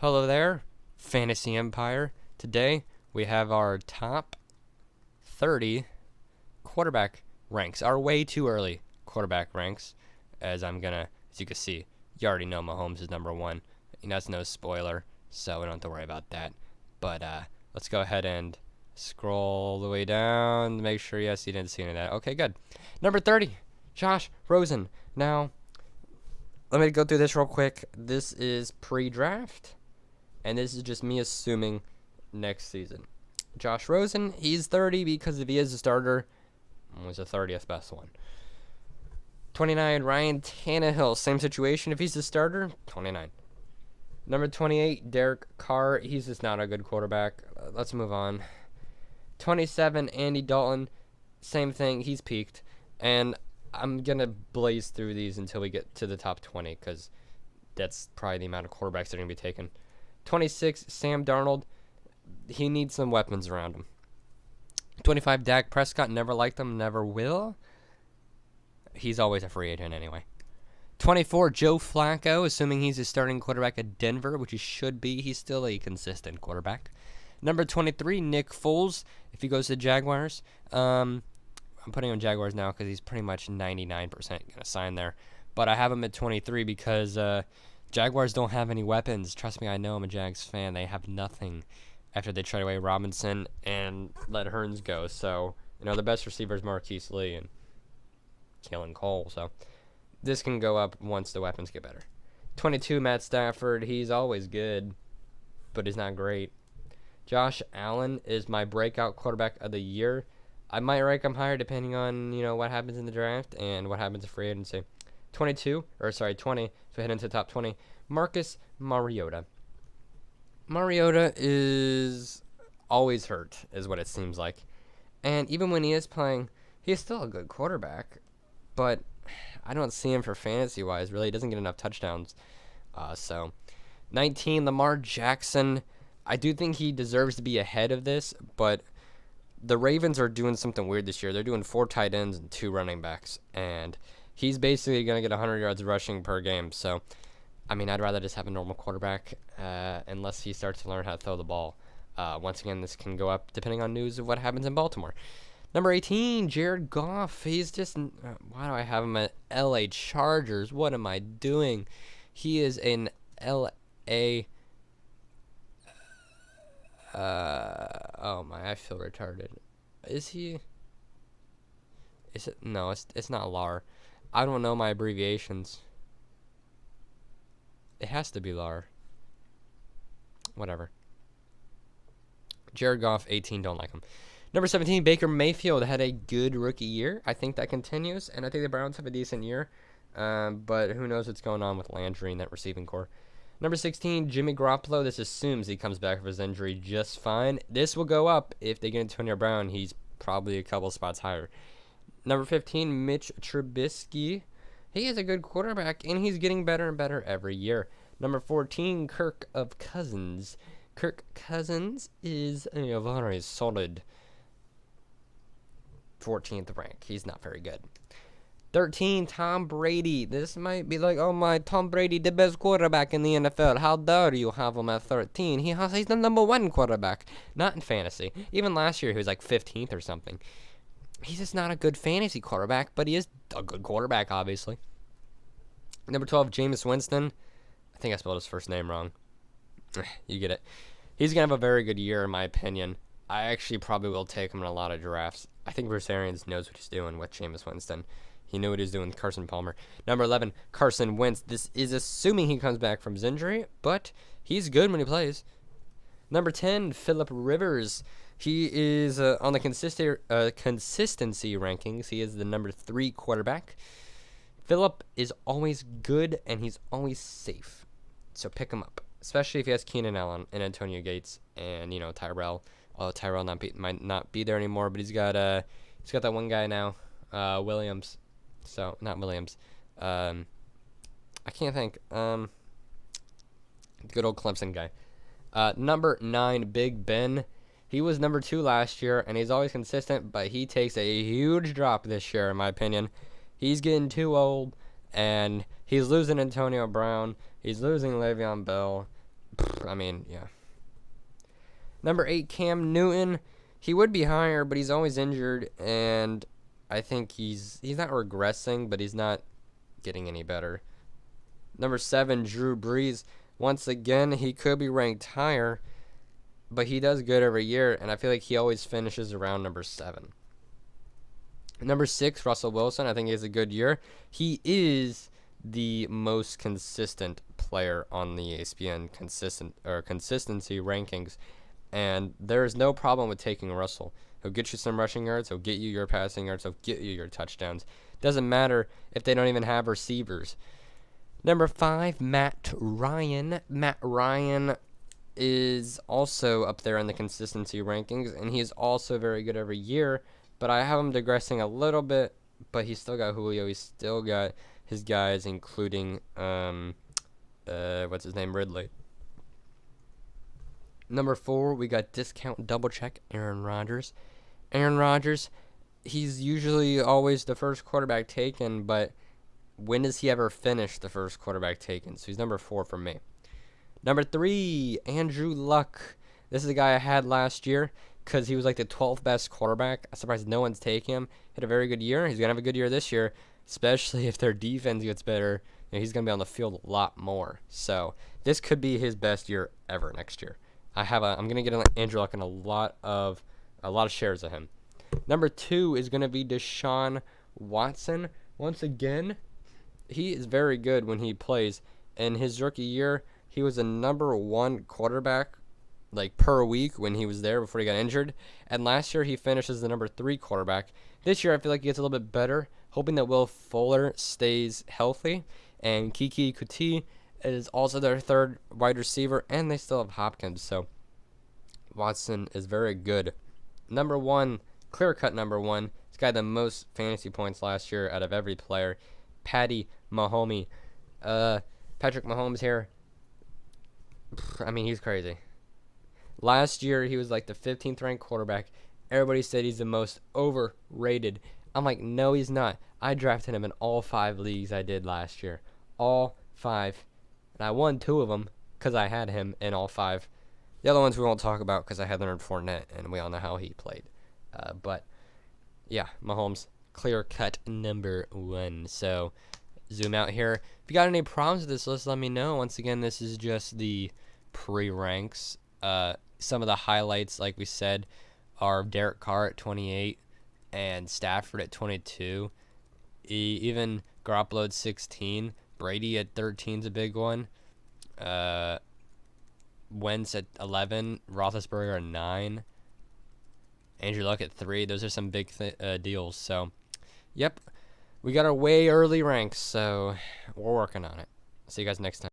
Hello there, Fantasy Empire. Today we have our top 30 quarterback ranks. Our way too early quarterback ranks, as you can see, you already know Mahomes is number one. That's no spoiler, so we don't have to worry about that. But let's go ahead and scroll the way down to make sure, yes, you didn't see any of that. Okay, good. Number 30, Josh Rosen. Now, let me go through this real quick. This is pre-draft. And this is just me assuming next season. Josh Rosen, he's 30 because if he is a starter, was the 30th best one. 29, Ryan Tannehill, same situation. If he's a starter, 29. Number 28, Derek Carr. He's just not a good quarterback. Let's move on. 27, Andy Dalton. Same thing. He's peaked. And I'm going to blaze through these until we get to the top 20 because that's probably the amount of quarterbacks that are going to be taken. 26, Sam Darnold. He needs some weapons around him. 25, Dak Prescott. Never liked him, never will. He's always a free agent anyway. 24, Joe Flacco, assuming he's a starting quarterback at Denver, which he should be. He's still a consistent quarterback. Number 23, Nick Foles, if he goes to Jaguars. I'm putting him Jaguars now because he's pretty much 99% going to sign there. But I have him at 23 because Jaguars don't have any weapons. Trust me, I know. I'm a Jags fan. They have nothing after they trade away Robinson and let Hearns go. So, the best receiver is Marquise Lee and Kellen Cole. So, this can go up once the weapons get better. 22, Matt Stafford. He's always good, but he's not great. Josh Allen is my breakout quarterback of the year. I might rank him higher depending on, what happens in the draft and what happens in free agency. 20, so we head into the top 20. Marcus Mariota. Mariota is always hurt, is what it seems like. And even when he is playing, he's still a good quarterback. But I don't see him for fantasy-wise, really. He doesn't get enough touchdowns. 19, Lamar Jackson. I do think he deserves to be ahead of this, but the Ravens are doing something weird this year. They're doing 4 tight ends and 2 running backs. And he's basically going to get 100 yards rushing per game. So, I'd rather just have a normal quarterback unless he starts to learn how to throw the ball. Once again, this can go up depending on news of what happens in Baltimore. Number 18, Jared Goff. He's just, why do I have him at LA Chargers? What am I doing? He is in LA. I feel retarded. Is he? Is it? No, it's not LAR. I don't know my abbreviations. It has to be LAR. Whatever. Jared Goff, 18, don't like him. Number 17, Baker Mayfield had a good rookie year. I think that continues, and I think the Browns have a decent year. But who knows what's going on with Landry in that receiving core. Number 16, Jimmy Garoppolo. This assumes he comes back from his injury just fine. This will go up if they get Antonio Brown. He's probably a couple spots higher. Number 15, Mitch Trubisky. He is a good quarterback, and he's getting better and better every year. Number 14, Kirk Cousins. Kirk Cousins is a very solid 14th rank. He's not very good. 13, Tom Brady. This might be like, oh my, Tom Brady, the best quarterback in the NFL. How dare you have him at 13? He's the number 1 quarterback. Not in fantasy. Even last year, he was like 15th or something. He's just not a good fantasy quarterback, but he is a good quarterback, obviously. Number 12, Jameis Winston. I think I spelled his first name wrong. You get it. He's going to have a very good year, in my opinion. I actually probably will take him in a lot of drafts. I think Bruce Arians knows what he's doing with Jameis Winston. He knew what he was doing with Carson Palmer. Number 11, Carson Wentz. This is assuming he comes back from his injury, but he's good when he plays. Number 10, Phillip Rivers. He is on the consistency rankings. He is the number 3 quarterback. Phillip is always good, and he's always safe. So pick him up, especially if he has Keenan Allen and Antonio Gates and, Tyrell. Although Tyrell might not be there anymore, but he's got that one guy now, Williams. So, not Williams. I can't think. Good old Clemson guy. Number 9, Big Ben. He was number 2 last year, and he's always consistent, but he takes a huge drop this year, in my opinion. He's getting too old, and he's losing Antonio Brown. He's losing Le'Veon Bell. I mean, yeah. Number 8, Cam Newton. He would be higher, but he's always injured, and I think he's not regressing, but he's not getting any better. Number 7, Drew Brees. Once again, he could be ranked higher, but he does good every year, and I feel like he always finishes around number 7. Number 6, Russell Wilson. I think he has a good year. He is the most consistent player on the ESPN consistency rankings, and there is no problem with taking Russell. He'll get you some rushing yards. He'll get you your passing yards. He'll get you your touchdowns. Doesn't matter if they don't even have receivers. Number 5, Matt Ryan. Matt Ryan is also up there in the consistency rankings, and he is also very good every year, but I have him digressing a little bit, but he's still got Julio. He's still got his guys, including, what's his name, Ridley. Number 4, we got discount double check Aaron Rodgers. Aaron Rodgers, he's usually always the first quarterback taken, but when does he ever finish the first quarterback taken? So he's number 4 for me. Number 3, Andrew Luck. This is a guy I had last year because he was like the 12th best quarterback. I'm surprised no one's taking him. He had a very good year. He's going to have a good year this year, especially if their defense gets better. You know, he's going to be on the field a lot more. So this could be his best year ever next year. I'm going to get Andrew Luck in a lot of shares of him. Number 2 is going to be Deshaun Watson. Once again, he is very good when he plays. In his rookie year, he was a number 1 quarterback like per week when he was there before he got injured. And last year he finishes the number 3 quarterback. This year I feel like he gets a little bit better, hoping that Will Fuller stays healthy. And Kiki Kuti is also their 3rd wide receiver, and they still have Hopkins. So Watson is very good. Number 1, clear-cut number 1. This guy had the most fantasy points last year out of every player. Patty Mahomes. Patrick Mahomes here. I mean, he's crazy. Last year, he was like the 15th ranked quarterback. Everybody said he's the most overrated. I'm like, no, he's not. I drafted him in all 5 leagues I did last year. All 5. And I won 2 of them because I had him in all 5. The other ones we won't talk about because I had Leonard Fournette, and we all know how he played. But, yeah, Mahomes, clear-cut number 1. So, zoom out here. If you got any problems with this list, let me know. Once again, this is just the pre-ranks. Some of the highlights, like we said, are Derek Carr at 28 and Stafford at 22. Even Garoppolo at 16. Brady at 13 is a big one. Wentz at 11. Roethlisberger at 9. Andrew Luck at 3. Those are some big deals. So, yep. We got our way early ranks, so we're working on it. See you guys next time.